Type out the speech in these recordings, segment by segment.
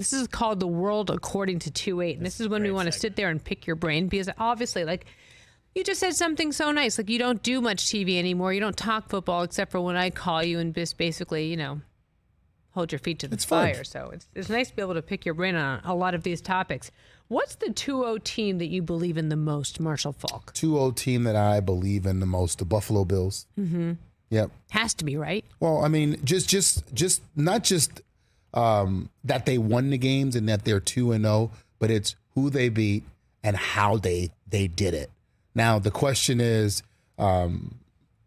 This is called The World According to 2-8. And this is when we want to sit there and pick your brain because obviously, like, you just said something so nice. Like, you don't do much TV anymore. You don't talk football except for when I call you and just basically, hold your feet to the fire. Fun. So it's nice to be able to pick your brain on a lot of these topics. What's the 2-0 team that you believe in the most, Marshall Faulk? 2-0 team that I believe in the most, the Buffalo Bills. Mm-hmm. Yep. Has to be, right? Well, I mean, just not just that they won the games and that they're 2-0, but it's who they beat and how they did it. Now, the question is,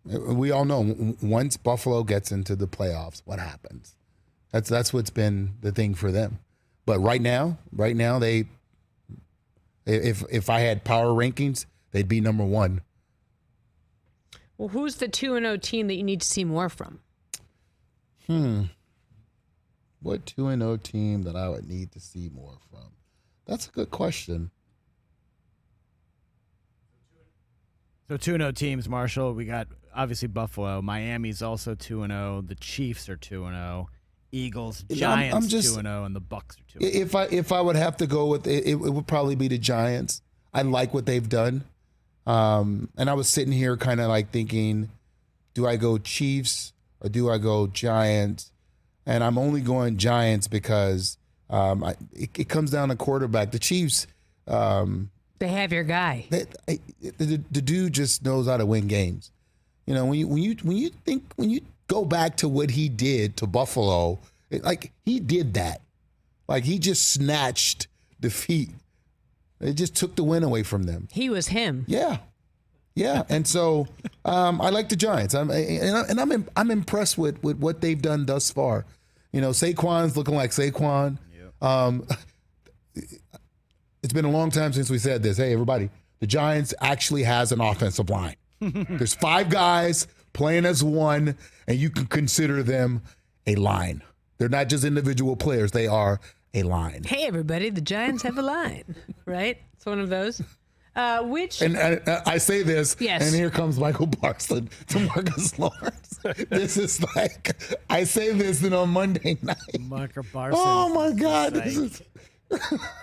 we all know once Buffalo gets into the playoffs, what happens? That's what's been the thing for them. But right now, they, if I had power rankings, they'd be number one. Well, who's the 2-0 team that you need to see more from? What 2-0 team that I would need to see more from? That's a good question. So 2-0 teams, Marshall. We got obviously Buffalo. Miami's also 2-0. The Chiefs are 2-0. Eagles, Giants 2-0, and the Bucks are 2-0. If I would have to go with it, it would probably be the Giants. I like what they've done. And I was sitting here kind of like thinking, do I go Chiefs or do I go Giants? And I'm only going Giants because it comes down to quarterback. The Chiefs, they have your guy. The dude just knows how to win games. When you go back to what he did to Buffalo, he did that. Like, he just snatched defeat. It just took the win away from them. He was him. Yeah. And so I like the Giants. I'm impressed with what they've done thus far. Saquon's looking like Saquon. Yep. It's been a long time since we said this. Hey, everybody, the Giants actually has an offensive line. There's 5 guys playing as one, and you can consider them a line. They're not just individual players. They are a line. Hey, everybody, the Giants have a line, right? It's one of those. And I say this, yes. And here comes Micah Parsons to Marcus Lawrence. This is like, I say this then on Monday night. Micah Parsons. Oh, my God.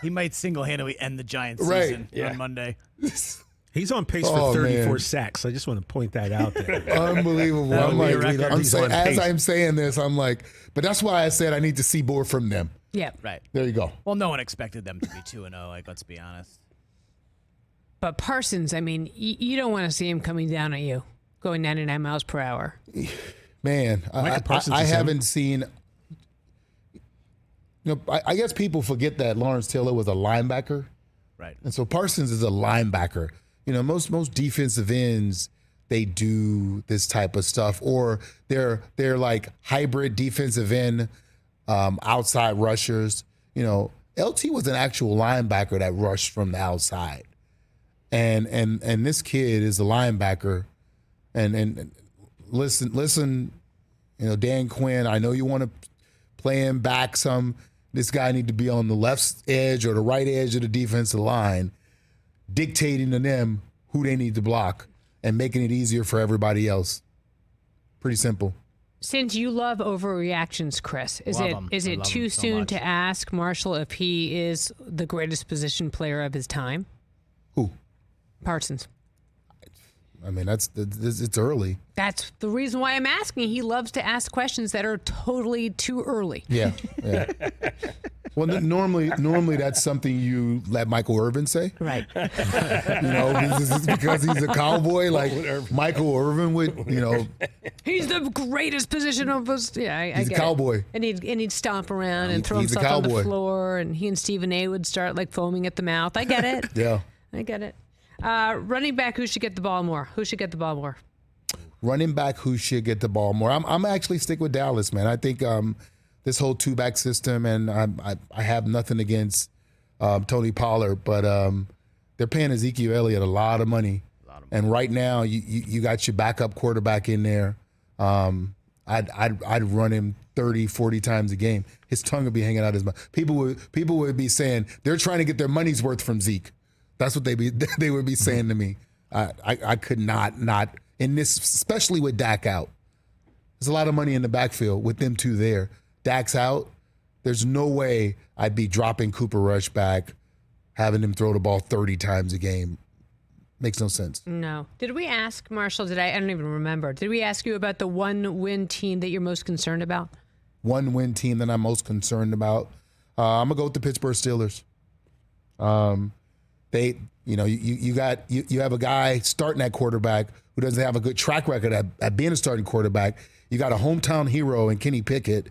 He might single-handedly end the Giants season on Monday. He's on pace for 34 sacks. I just want to point that out there. Unbelievable. As I'm saying this, I'm like, but that's why I said I need to see more from them. Yeah. Right. There you go. Well, no one expected them to be 2-0, let's be honest. But Parsons, I mean, you don't want to see him coming down at you, going 99 miles per hour. Man, I haven't seen. I guess people forget that Lawrence Taylor was a linebacker. Right. And so Parsons is a linebacker. Most defensive ends, they do this type of stuff, or they're like hybrid defensive end, outside rushers. LT was an actual linebacker that rushed from the outside. And this kid is a linebacker. And listen, Dan Quinn, I know you want to play him back some. This guy need to be on the left edge or the right edge of the defensive line, dictating to them who they need to block and making it easier for everybody else. Pretty simple. Since you love overreactions, Chris, is it too soon to ask Marshall if he is the greatest position player of his time? Who? Parsons. I mean, it's early. That's the reason why I'm asking. He loves to ask questions that are totally too early. Yeah. Well, normally that's something you let Michael Irvin say. Right. Because he's a Cowboy, like Michael Irvin would, He's the greatest position of us. Yeah, I he's get a Cowboy. It. And he'd stomp around and throw himself on the floor, and he and Stephen A. would start like foaming at the mouth. I get it. Yeah. I get it. Running back, who should get the ball more? Running back, who should get the ball more? I'm actually stick with Dallas, man. I think this whole 2-back system, and I have nothing against Tony Pollard, but they're paying Ezekiel Elliott a lot of money. And right now, you got your backup quarterback in there. I'd run him 30, 40 times a game. His tongue would be hanging out his mouth. People would be saying they're trying to get their money's worth from Zeke. That's what they would be saying to me. I could not in this, especially with Dak out. There's a lot of money in the backfield with them two there. Dak's out. There's no way I'd be dropping Cooper Rush back, having him throw the ball 30 times a game. Makes no sense. No. Did we ask, Marshall, I don't even remember. Did we ask you about the one-win team that you're most concerned about? One-win team that I'm most concerned about? I'm going to go with the Pittsburgh Steelers. You have a guy starting at quarterback who doesn't have a good track record at being a starting quarterback. You got a hometown hero in Kenny Pickett,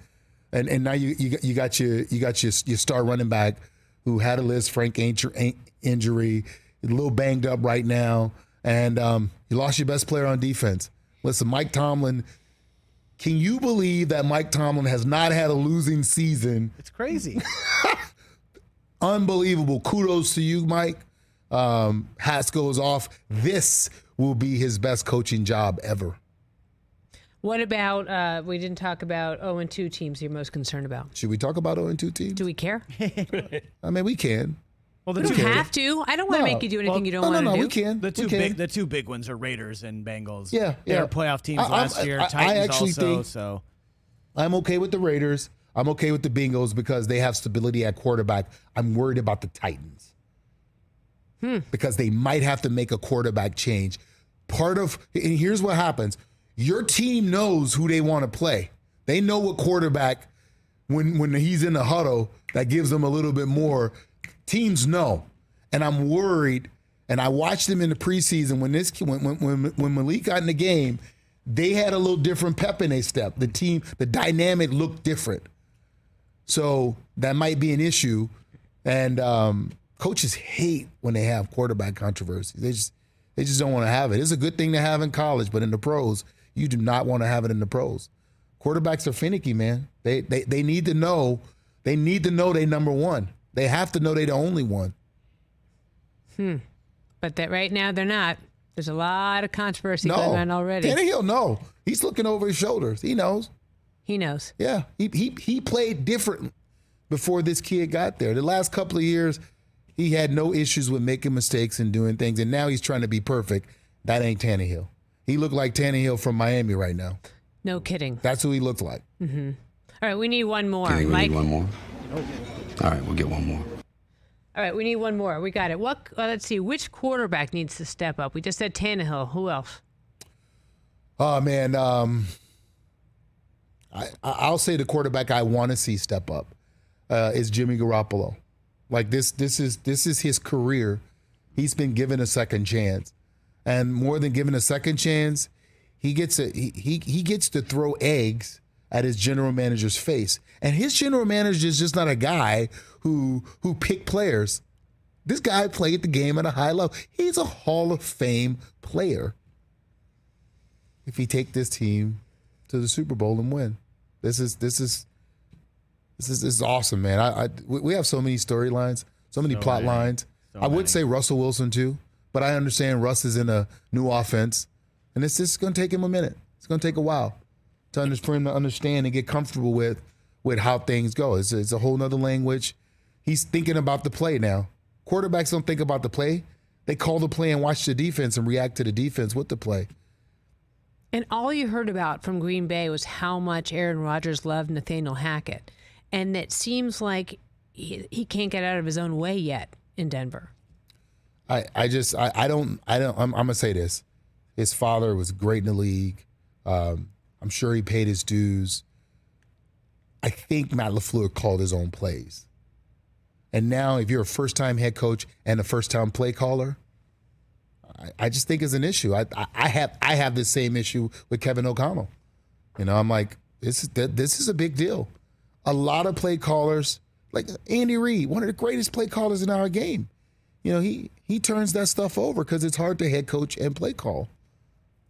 and now you got your star running back who had a Liz Frank injury, a little banged up right now, and you lost your best player on defense. Listen, Mike Tomlin. Can you believe that Mike Tomlin has not had a losing season? It's crazy. Unbelievable. Kudos to you, Mike. Hats goes off. This will be his best coaching job ever. What about, we didn't talk about 0-2 teams you're most concerned about. Should we talk about 0-2 teams? Do we care? I mean, we can. Well, we don't have to. I don't want to make you do anything you don't want to do. No, we can. The two big ones are Raiders and Bengals. Yeah. They were playoff teams last year. Titans also. I'm okay with the Raiders. I'm okay with the Bengals because they have stability at quarterback. I'm worried about the Titans. Because they might have to make a quarterback change. And here's what happens. Your team knows who they want to play. They know what quarterback, when he's in the huddle, that gives them a little bit more. Teams know. And I'm worried. And I watched them in the preseason when Malik got in the game, they had a little different pep in their step. The dynamic looked different. So that might be an issue. And coaches hate when they have quarterback controversy. They just don't want to have it. It's a good thing to have in college, but in the pros, you do not want to have it in the pros. Quarterbacks are finicky, man. They need to know. They need to know they number one. They have to know they the only one. But that right now they're not. There's a lot of controversy going on already. Tannehill, no. He's looking over his shoulders. He knows. He knows. Yeah. He played different before this kid got there. The last couple of years, he had no issues with making mistakes and doing things, and now he's trying to be perfect. That ain't Tannehill. He looked like Tannehill from Miami right now. No kidding. That's who he looked like. Mm-hmm. All right, we need one more. We Mike? need one more? All right, we'll get one more. All right, we need one more. We got it. Let's see. Which quarterback needs to step up? We just said Tannehill. Who else? Oh, man. I'll say the quarterback I want to see step up is Jimmy Garoppolo. Like this is his career. He's been given a second chance. And more than given a second chance, he gets to throw eggs at his general manager's face. And his general manager is just not a guy who picked players. This guy played the game at a high level. He's a Hall of Fame player. If he take this team to the Super Bowl and win, this is awesome, man. We have so many storylines, so many plot lines. I would say Russell Wilson too, but I understand Russ is in a new offense, and it's just going to take him a minute. It's going to take a while for him to understand and get comfortable with how things go. It's a whole nother language. He's thinking about the play now. Quarterbacks don't think about the play. They call the play and watch the defense and react to the defense with the play. And all you heard about from Green Bay was how much Aaron Rodgers loved Nathaniel Hackett. And it seems like he can't get out of his own way yet in Denver. I'm going to say this. His father was great in the league. I'm sure he paid his dues. I think Matt LaFleur called his own plays. And now if you're a first-time head coach and a first-time play caller, I just think it's an issue. I have the same issue with Kevin O'Connell. I'm like, this is a big deal. A lot of play callers, like Andy Reid, one of the greatest play callers in our game, he turns that stuff over because it's hard to head coach and play call.